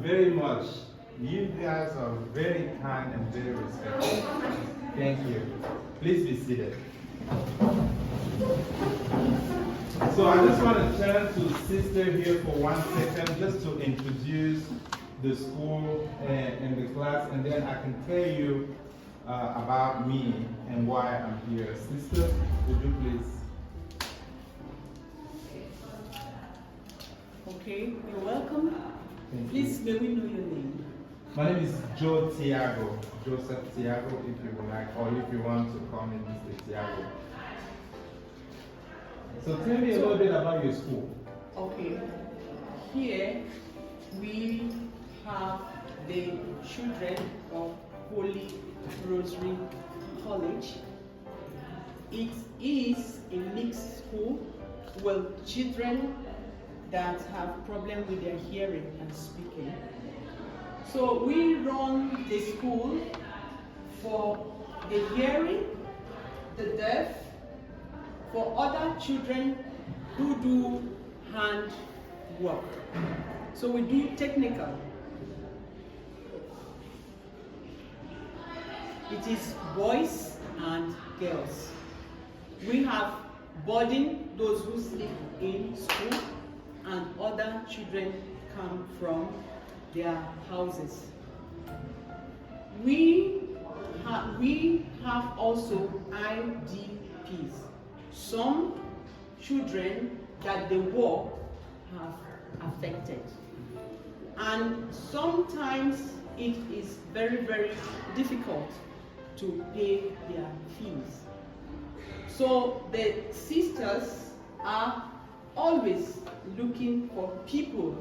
very much. You guys are very kind and very respectful. Thank you. Please be seated. So I just want to turn to Sister here for 1 second just to introduce the school and the class, and then I can tell you about me and why I'm here. Sister, would you please? Okay, you're welcome. Please, may we know your name? My name is Joe Tiago, Joseph Tiago, if you would like, or if you want to call me Mr. Tiago. So tell me a little bit about your school. Okay, here we have the children of Holy Rosary College. It is a mixed school with children that have problems with their hearing and speaking. So we run the school for the hearing, the deaf, for other children who do hand work. So we do technical. It is boys and girls. We have boarding, those who sleep in school, and other children come from their houses. We have also IDPs. Some children that the war have affected. And sometimes it is very, very difficult to pay their fees. So the sisters are always looking for people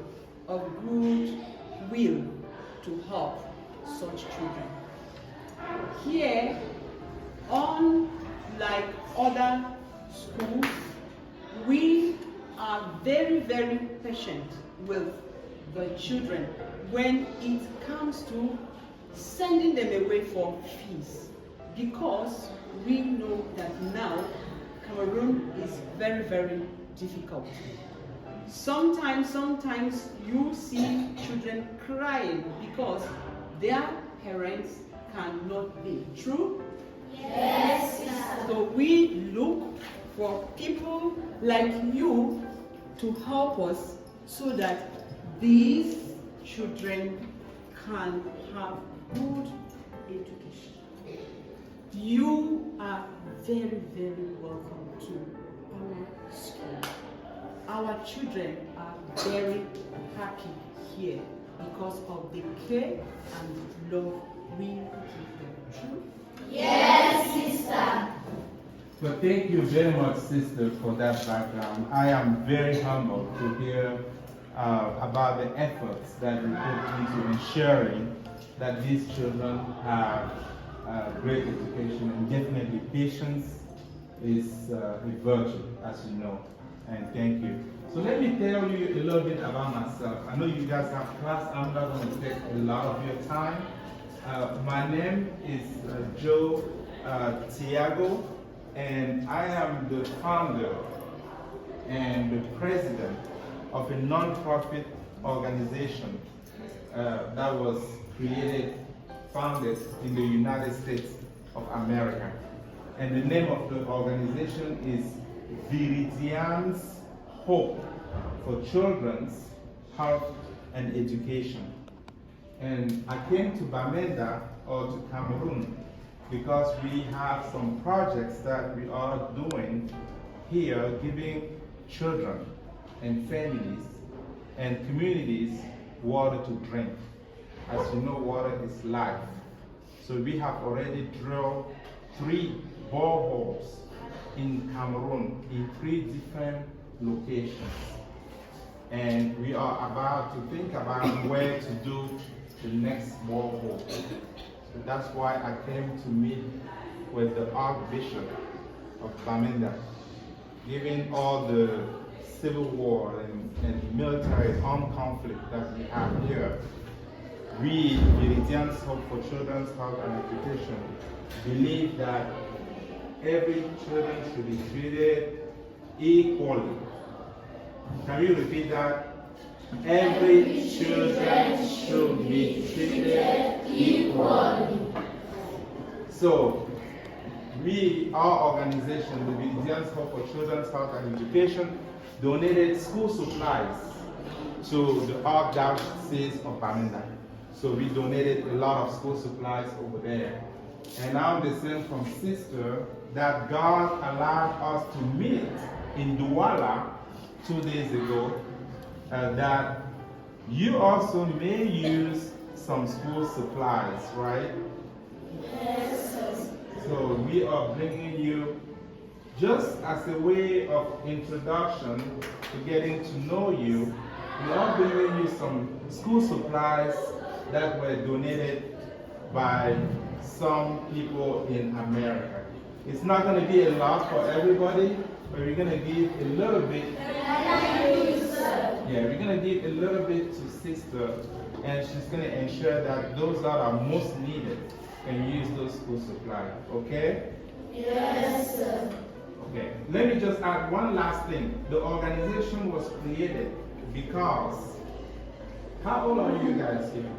of good will to help such children. Here, unlike other schools, we are very, very patient with the children when it comes to sending them away for fees, because we know that now Cameroon is very, very difficult. Sometimes you see children crying because their parents cannot pay. True? Yes. So we look for people like you to help us so that these children can have good education. You are very, very welcome to our school. Our children are very happy here because of the care and love we give them. True? Yes, sister. Well, thank you very much, sister, for that background. I am very humbled to hear about the efforts that you put into ensuring that these children have great education, and definitely patience is a virtue, as you know, and thank you. So let me tell you a little bit about myself. I know you guys have class. I'm not going to take a lot of your time. My name is Joe Tiago, and I am the founder and the president of a non-profit organization that was founded in the United States of America. And the name of the organization is Viridian's Hope for Children's Health and Education. And I came to Bamenda, or to Cameroon, because we have some projects that we are doing here, giving children and families and communities water to drink. As you know, water is life. So we have already drilled 3 boreholes in Cameroon in 3 different locations. And we are about to think about where to do the next borehole. So that's why I came to meet with the Archbishop of Bamenda, given all the civil war and military armed conflict that we have here. We, Viridians Hope for Children's Health and Education, believe that every child should be treated equally. Can you repeat that? Every children should be treated equally. So, our organization, the VHCHE for Children's Health and Education, donated school supplies to the Archdiocese of Bamenda. So we donated a lot of school supplies over there. And now the same from Sister that God allowed us to meet in Douala 2 days ago, that you also may use some school supplies, right? Yes, sir. So we are bringing you, just as a way of introduction to getting to know you, we are bringing you some school supplies that were donated by some people in America. It's not going to be a lot for everybody, but we're going to give a little bit. Yeah, we're going to give a little bit to Sister, and she's going to ensure that those that are most needed can use those school supplies. Okay? Yes, sir. Okay. Let me just add one last thing. The organization was created because, how old are you guys here?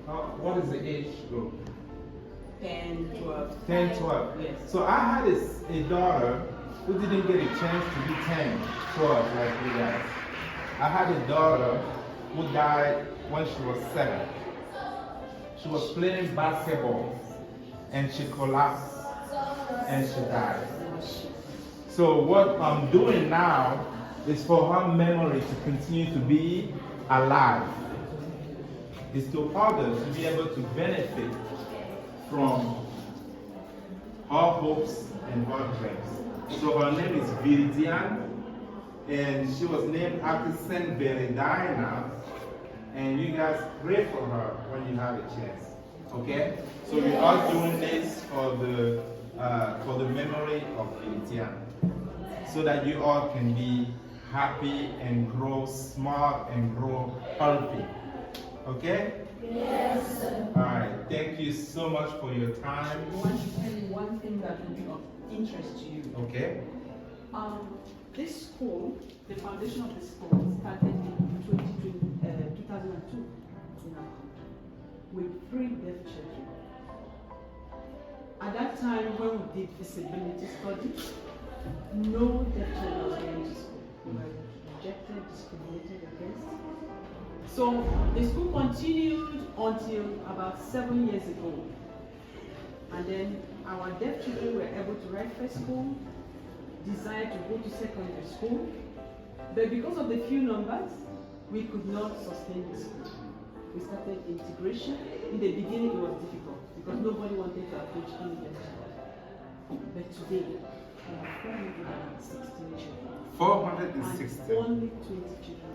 What is the age group? 10, 12. 10, 12. Yes. So I had a daughter who didn't get a chance to be 10, 12 like you guys. I had a daughter who died when she was 7. She was playing basketball and she collapsed and she died. So what I'm doing now is for her memory to continue to be alive. Is to others to be able to benefit from her hopes and her dreams. So her name is VHCHE, and she was named after Saint Bernardina. And you guys pray for her when you have a chance. Okay? So we are doing this for the memory of VHCHE, so that you all can be happy and grow smart and grow healthy. Okay? Yes, sir. All right. Thank you so much for your time. I want to tell you one thing that will be of interest to you. Okay? This school, the foundation of the school, started in 2002 with 3 deaf children. At that time, when we did disability studies, no deaf children were going to school. They were rejected, discriminated against. So the school continued until about 7 years ago. And then our deaf children were able to write first school, desired to go to secondary school. But because of the few numbers, we could not sustain the school. We started integration. In the beginning, it was difficult because nobody wanted to approach any deaf child. But today, we have 416 children. 460. And only 20 children.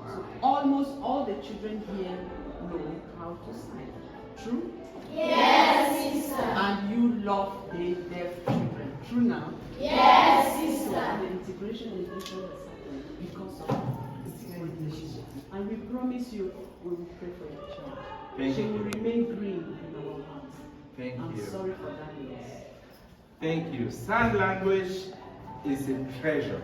So almost all the children here know how to sign. True? Yes, sister. And you love the deaf children. True now? Yes, So sister. the integration is happening because of this. And we promise you we will pray for your child. Thank She you. will remain green in our hearts. Thank I'm you. sorry for that loss. Thank you. Sign language is a treasure.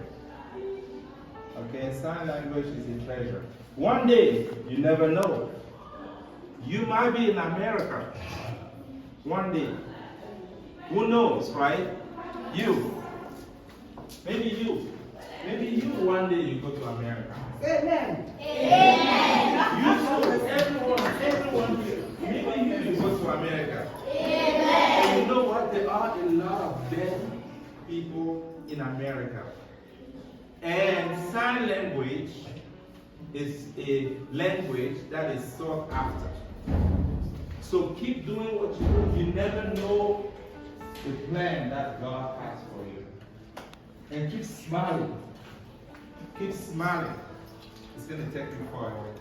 Okay, sign language is a treasure. One day, you never know. You might be in America. One day. Who knows, right? You. Maybe you. Maybe you one day you go to America. Amen. You too, everyone here. Maybe you go to America. And you know what? There are a lot of deaf people in America. And sign language is a language that is sought after. So keep doing what you do. You never know the plan that God has for you. And keep smiling. Keep smiling. It's going to take you far away.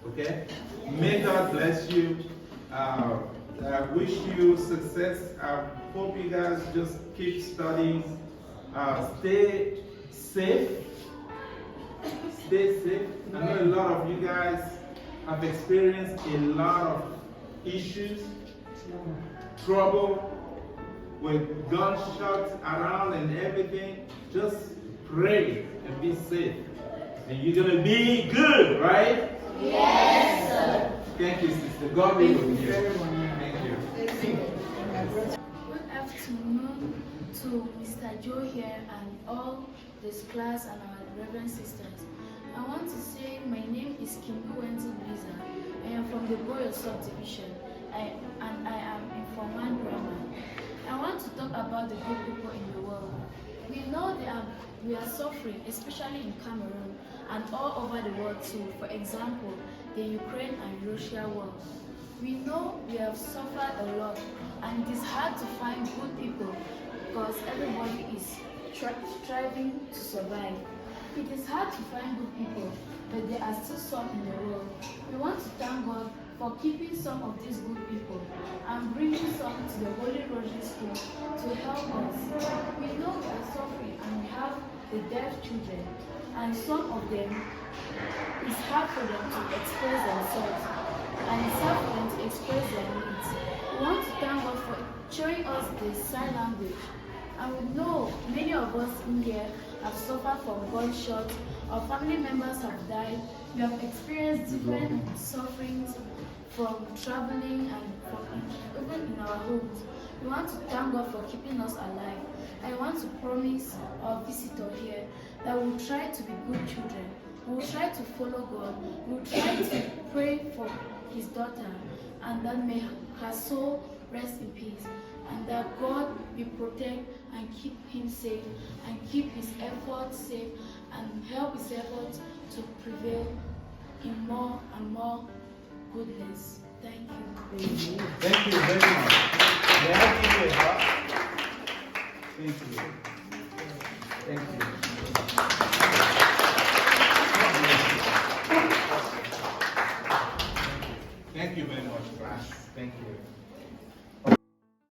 Okay? May God bless you. I wish you success. I hope you guys just keep studying. Stay safe. Stay safe. I know a lot of you guys have experienced a lot of issues, trouble with gunshots around and everything. Just pray and be safe. And you're going to be good, right? Yes, sir. Thank you, sister. God be with you. Thank you. Good afternoon to Mr. Joe here and all this class and our reverend sisters. I want to say my name is Kimbu Wenzel Bliza. I am from the Boyo subdivision and I am in Form 1 grammar. I want to talk about the good people in the world. We know we are suffering, especially in Cameroon and all over the world too. For example, the Ukraine and Russia war. We know we have suffered a lot and it is hard to find good people because everybody is striving to survive. It is hard to find good people, but there are still some in the world. We want to thank God for keeping some of these good people and bringing some to the Holy Rosary School to help us. We know we are suffering and we have the deaf children, and some of them, it's hard for them to express themselves, and it's hard for them to express their needs. We want to thank God for showing us the sign language. And we know many of us in here have suffered from gunshots, our family members have died, we have experienced different sufferings from traveling and even in our homes. We want to thank God for keeping us alive. I want to promise our visitor here that we'll try to be good children. We'll try to follow God. We'll try to pray for his daughter, and that may her soul rest in peace, and that God will protect and keep him safe and keep his efforts safe and help his efforts to prevail in more and more goodness. Thank you. Thank you very much. May I give you a hug? Thank you. Thank you. Thank you very much, class. Thank you.